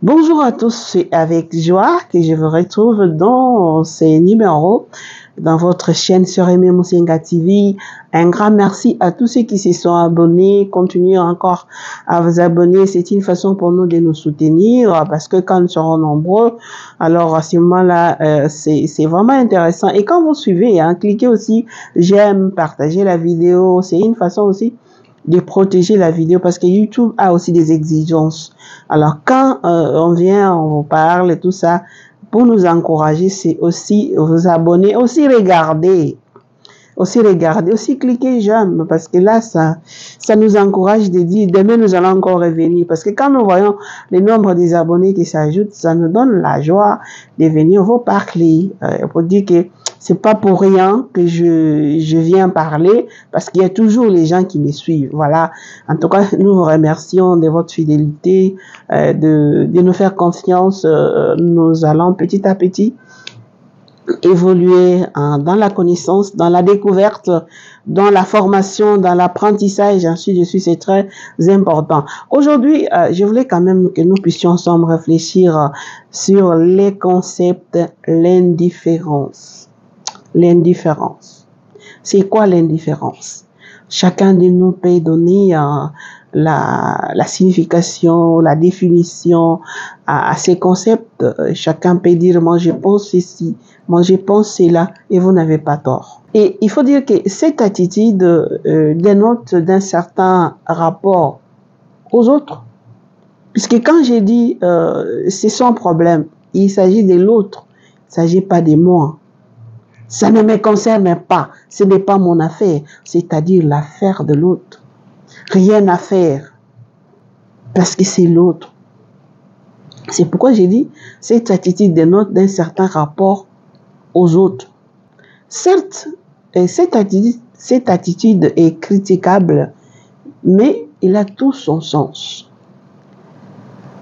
Bonjour à tous, c'est avec joie que je vous retrouve dans ces numéros, dans votre chaîne sur Aimé Moussenga TV. Un grand merci à tous ceux qui se sont abonnés. Continuez encore à vous abonner. C'est une façon pour nous de nous soutenir parce que quand nous serons nombreux, alors à ce moment-là, c'est vraiment intéressant. Et quand vous suivez, cliquez aussi j'aime, partagez la vidéo. C'est une façon aussi de protéger la vidéo parce que YouTube a aussi des exigences. Alors quand on vient, on vous parle et tout ça, pour nous encourager, c'est aussi vous abonner, aussi regarder, aussi cliquer j'aime parce que là, ça nous encourage de dire demain nous allons encore revenir parce que quand nous voyons le nombre des abonnés qui s'ajoutent, ça nous donne la joie de venir vous parler pour dire que c'est pas pour rien que je viens parler parce qu'il y a toujours les gens qui me suivent. Voilà. En tout cas, nous vous remercions de votre fidélité, de nous faire confiance. Nous allons petit à petit évoluer dans la connaissance, dans la découverte, dans la formation, dans l'apprentissage, ainsi de suite. C'est très important. Aujourd'hui, je voulais quand même que nous puissions ensemble réfléchir sur les concepts, l'indifférence. L'indifférence. C'est quoi l'indifférence? Chacun de nous peut donner la signification, la définition à ces concepts. Chacun peut dire, moi je pense ceci, moi je pense cela, et vous n'avez pas tort. Et il faut dire que cette attitude dénote d'un certain rapport aux autres. Puisque quand j'ai dit, c'est son problème, il s'agit de l'autre, il ne s'agit pas de moi. Ça ne me concerne pas, ce n'est pas mon affaire, c'est-à-dire l'affaire de l'autre. Rien à faire, parce que c'est l'autre. C'est pourquoi j'ai dit, cette attitude dénote d'un certain rapport aux autres. Certes, cette attitude est critiquable, mais il a tout son sens.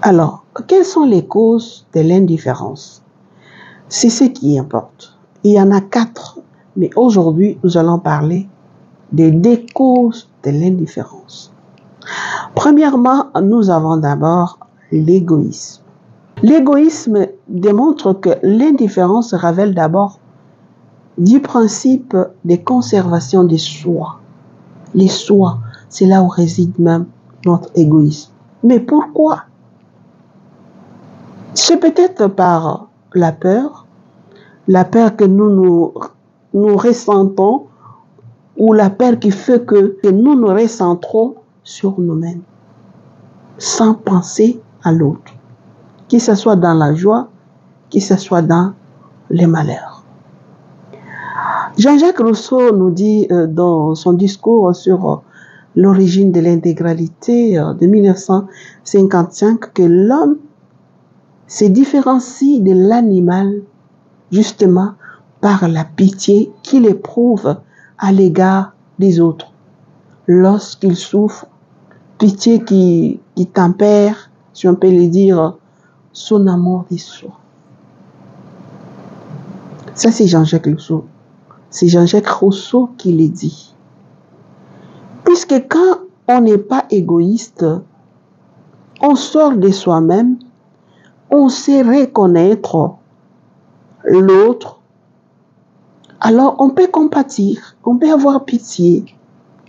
Alors, quelles sont les causes de l'indifférence? C'est ce qui importe. Il y en a 4, mais aujourd'hui, nous allons parler des 2 causes de l'indifférence. Premièrement, nous avons d'abord l'égoïsme. L'égoïsme démontre que l'indifférence révèle d'abord du principe de conservation des soi. Les soi, c'est là où réside même notre égoïsme. Mais pourquoi? C'est peut-être par la peur que nous ressentons, ou la peur qui fait que nous nous recentrons sur nous-mêmes, sans penser à l'autre, que ce soit dans la joie, que ce soit dans les malheurs. Jean-Jacques Rousseau nous dit dans son discours sur l'origine de l'intégralité de 1955 que l'homme se différencie de l'animal justement par la pitié qu'il éprouve à l'égard des autres. Lorsqu'il souffre, pitié qui tempère, si on peut le dire, son amour de soi. Ça, c'est Jean-Jacques Rousseau. C'est Jean-Jacques Rousseau qui le dit. Puisque quand on n'est pas égoïste, on sort de soi-même, on sait reconnaître l'autre, alors on peut compatir, on peut avoir pitié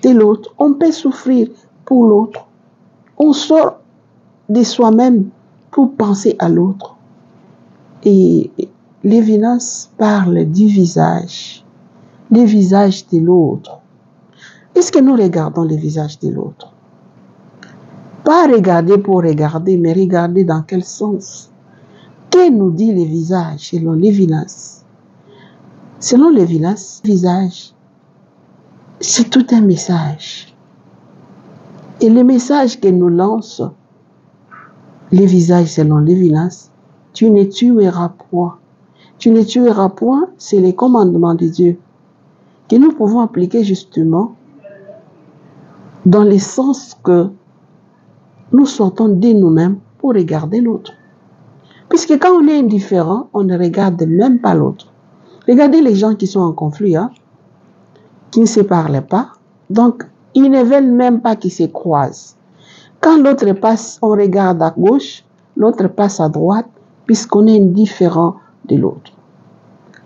de l'autre, on peut souffrir pour l'autre. On sort de soi-même pour penser à l'autre. Et Lévinas parle du visage, le visage de l'autre. Est-ce que nous regardons le visage de l'autre? Pas regarder pour regarder, mais regarder dans quel sens? Que nous dit le visage selon Lévinas? Selon Lévinas, le visage, c'est tout un message. Et le message que nous lance le visage selon Lévinas, tu ne tueras point. Tu ne tueras point, c'est les commandements de Dieu que nous pouvons appliquer justement dans le sens que nous sortons de nous-mêmes pour regarder l'autre. Puisque quand on est indifférent, on ne regarde même pas l'autre. Regardez les gens qui sont en conflit, qui ne se parlent pas. Donc, ils ne veulent même pas qu'ils se croisent. Quand l'autre passe, on regarde à gauche, l'autre passe à droite, puisqu'on est indifférent de l'autre.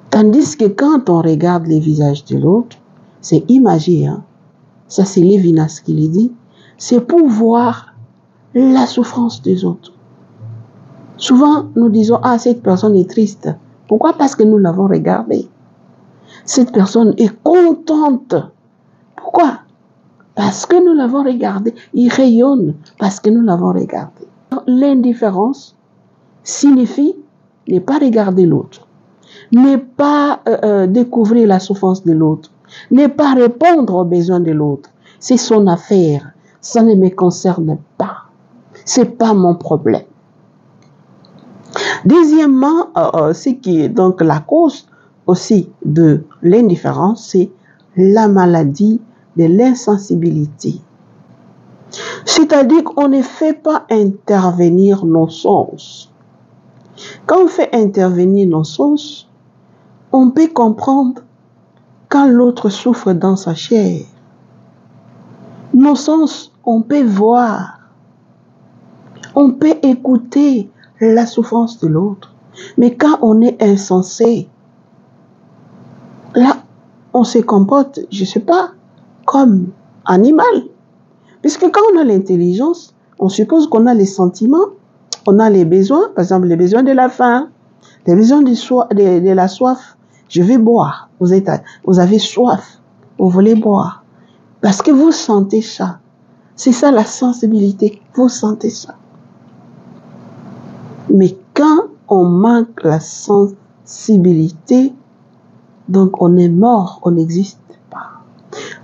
Tandis que quand on regarde les visages de l'autre, c'est imagé, hein? Ça c'est Lévinas qui le dit, c'est pour voir la souffrance des autres. Souvent, nous disons, ah, cette personne est triste. Pourquoi? Parce que nous l'avons regardée. Cette personne est contente. Pourquoi? Parce que nous l'avons regardée. Il rayonne parce que nous l'avons regardée. L'indifférence signifie ne pas regarder l'autre, ne pas découvrir la souffrance de l'autre, ne pas répondre aux besoins de l'autre. C'est son affaire. Ça ne me concerne pas. C'est pas mon problème. Deuxièmement, ce qui est donc la cause aussi de l'indifférence, c'est la maladie de l'insensibilité. C'est-à-dire qu'on ne fait pas intervenir nos sens. Quand on fait intervenir nos sens, on peut comprendre quand l'autre souffre dans sa chair. Nos sens, on peut voir, on peut écouter la souffrance de l'autre. Mais quand on est insensé, là, on se comporte, je ne sais pas, comme animal. Puisque quand on a l'intelligence, on suppose qu'on a les sentiments, on a les besoins, par exemple les besoins de la faim, les besoins de la soif. Je vais boire. Vous avez soif, vous voulez boire. Parce que vous sentez ça. C'est ça la sensibilité, vous sentez ça. Mais quand on manque la sensibilité, donc on est mort, on n'existe pas.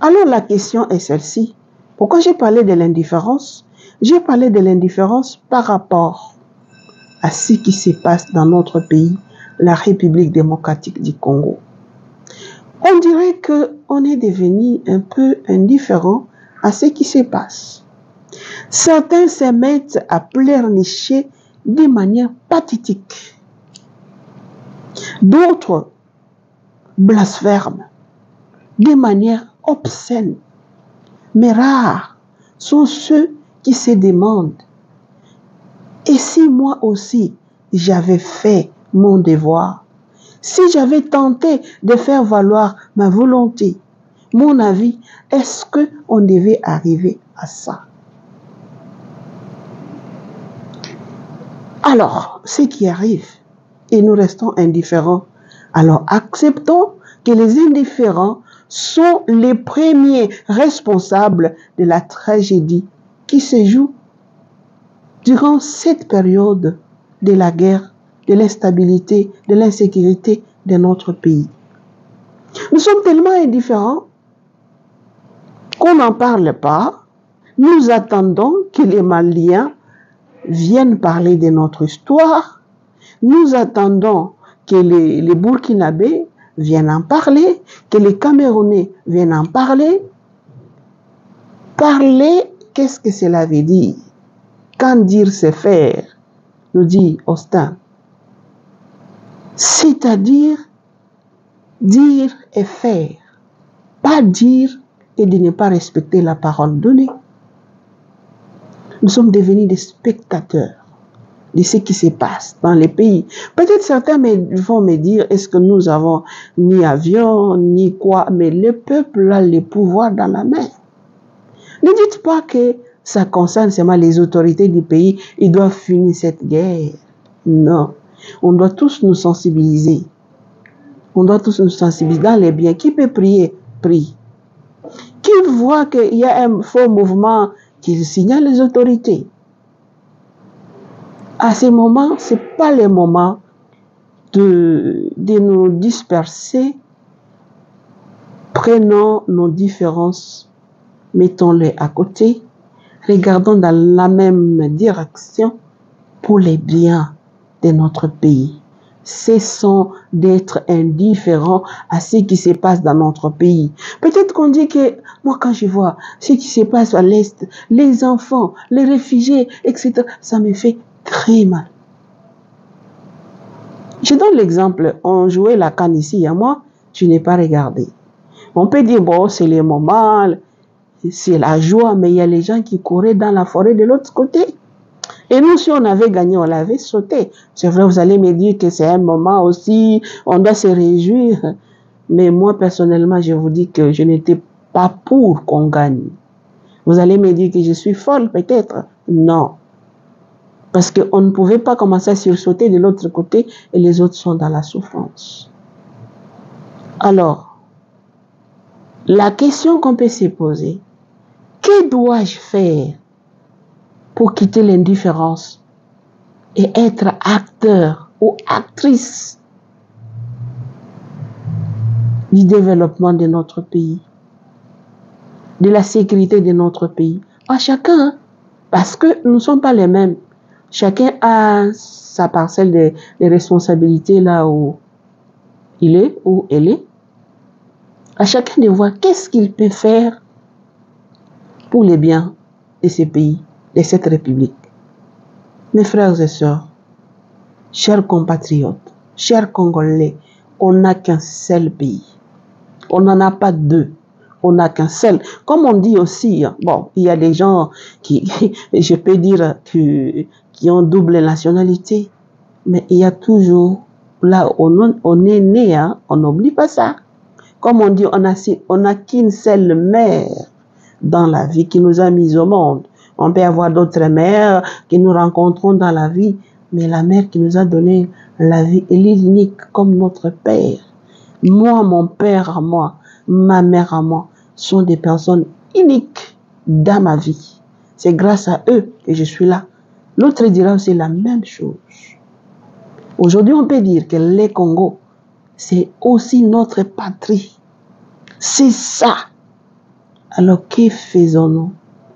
Alors la question est celle-ci. Pourquoi j'ai parlé de l'indifférence? J'ai parlé de l'indifférence par rapport à ce qui se passe dans notre pays, la République démocratique du Congo. On dirait qu'on est devenu un peu indifférent à ce qui se passe. Certains se mettent à pleurnicher de manière pathétique. D'autres blasphèment de manière obscène. Mais rares sont ceux qui se demandent, et si moi aussi j'avais fait mon devoir, si j'avais tenté de faire valoir ma volonté, mon avis, est-ce qu'on devait arriver à ça? Alors, ce qui arrive, et nous restons indifférents, alors acceptons que les indifférents sont les premiers responsables de la tragédie qui se joue durant cette période de la guerre, de l'instabilité, de l'insécurité de notre pays. Nous sommes tellement indifférents qu'on n'en parle pas. Nous attendons que les Maliens viennent parler de notre histoire. Nous attendons que les Burkinabés viennent en parler, que les Camerounais viennent en parler. Parler, qu'est-ce que cela veut dire? Quand dire c'est faire, nous dit Austin. C'est-à-dire dire et faire, pas dire et de ne pas respecter la parole donnée. Nous sommes devenus des spectateurs de ce qui se passe dans les pays. Peut-être certains vont me dire, est-ce que nous avons ni avion, ni quoi, mais le peuple a le pouvoir dans la main. Ne dites pas que ça concerne seulement les autorités du pays, ils doivent finir cette guerre. Non, on doit tous nous sensibiliser. On doit tous nous sensibiliser dans les biens. Qui peut prier? Prie. Qui voit qu'il y a un faux mouvement, qui signale les autorités? À ce moment, ce n'est pas le moment de nous disperser. Prenons nos différences, mettons-les à côté, regardons dans la même direction pour les biens de notre pays. Cessons d'être indifférents à ce qui se passe dans notre pays. Peut-être qu'on dit que, moi quand je vois ce qui se passe à l'Est, les enfants, les réfugiés, etc., ça me fait très mal. Je donne l'exemple, on jouait la canne ici, à moi, je n'ai pas regardé. On peut dire, bon, c'est les moments, c'est la joie, mais il y a les gens qui couraient dans la forêt de l'autre côté. Et nous, si on avait gagné, on l'avait sauté. C'est vrai, vous allez me dire que c'est un moment aussi, on doit se réjouir. Mais moi, personnellement, je vous dis que je n'étais pas pour qu'on gagne. Vous allez me dire que je suis folle, peut-être. Non. Parce qu'on ne pouvait pas commencer à sursauter de l'autre côté et les autres sont dans la souffrance. Alors, la question qu'on peut se poser, que dois-je faire pour quitter l'indifférence et être acteur ou actrice du développement de notre pays, de la sécurité de notre pays? À chacun, parce que nous ne sommes pas les mêmes. Chacun a sa parcelle de responsabilités là où il est, où elle est. À chacun de voir qu'est-ce qu'il peut faire pour le bien de ce pays, de cette République. Mes frères et sœurs, chers compatriotes, chers Congolais, on n'a qu'un seul pays. On n'en a pas deux. On n'a qu'un seul. Comme on dit aussi, bon, il y a des gens qui, je peux dire, qui ont double nationalité, mais il y a toujours, là où on est né, hein, on n'oublie pas ça. Comme on dit, on n'a qu'une seule mère dans la vie qui nous a mis au monde. On peut avoir d'autres mères que nous rencontrons dans la vie, mais la mère qui nous a donné la vie, elle est unique comme notre père. Moi, mon père à moi, ma mère à moi, sont des personnes uniques dans ma vie. C'est grâce à eux que je suis là. L'autre dira aussi la même chose. Aujourd'hui, on peut dire que les Congo, c'est aussi notre patrie. C'est ça. Alors, que faisons-nous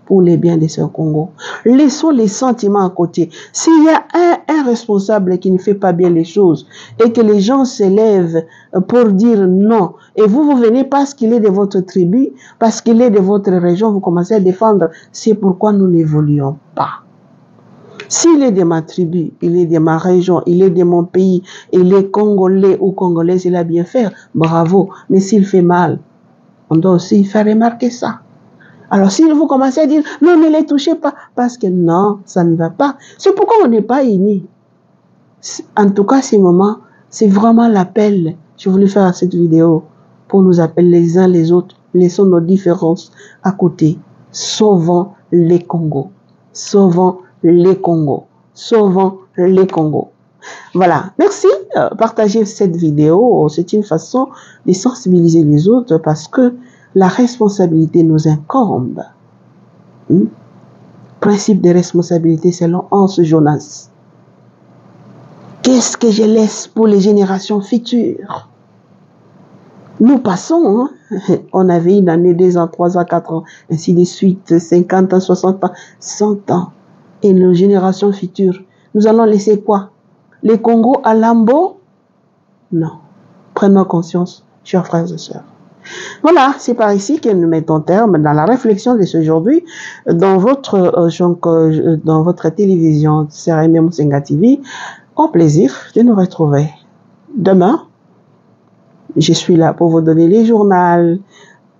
pour le bien de ce Congo? Laissons les sentiments à côté. S'il y a un responsable qui ne fait pas bien les choses et que les gens se lèvent pour dire non, et vous venez parce qu'il est de votre tribu, parce qu'il est de votre région, vous commencez à défendre, c'est pourquoi nous n'évoluons pas. S'il est de ma tribu, il est de ma région, il est de mon pays, il est congolais ou congolaise, il a bien fait, bravo. Mais s'il fait mal, on doit aussi faire remarquer ça. Alors si vous commencez à dire, non, ne les touchez pas, parce que non, ça ne va pas. C'est pourquoi on n'est pas unis. En tout cas, ces moments, c'est vraiment l'appel. Je voulais faire cette vidéo pour nous appeler les uns les autres. Laissons nos différences à côté. Sauvons les Congos. Sauvons les Congos. Sauvons les Congos. Voilà. Merci. Partagez cette vidéo. C'est une façon de sensibiliser les autres parce que la responsabilité nous incombe. Principe de responsabilité selon Hans Jonas. Qu'est-ce que je laisse pour les générations futures? Nous passons, hein? On avait une année, 2 ans, 3 ans, 4 ans, ainsi de suite, 50 ans, 60 ans, 100 ans. Et nos générations futures, nous allons laisser quoi? Les Congos à Lambo? Non. Prenons conscience, chers frères et sœurs. Voilà, c'est par ici que nous mettons terme dans la réflexion de ce aujourd'hui dans votre télévision CRM Moussenga TV. Au plaisir de nous retrouver demain. Je suis là pour vous donner les journaux,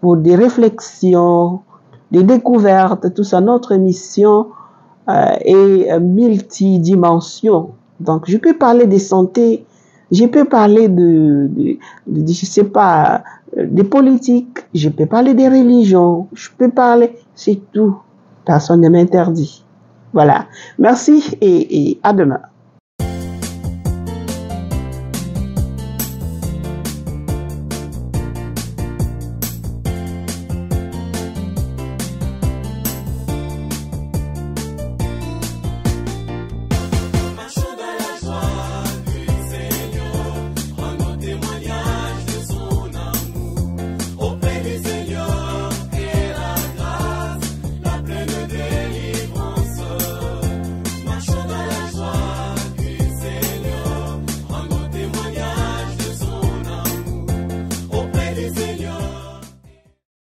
pour des réflexions, des découvertes, tout ça. Notre mission est multidimension. Donc, je peux parler de santé, je peux parler je sais pas, des politiques, je peux parler des religions, je peux parler, c'est tout. Personne ne m'interdit. Voilà. Merci et à demain.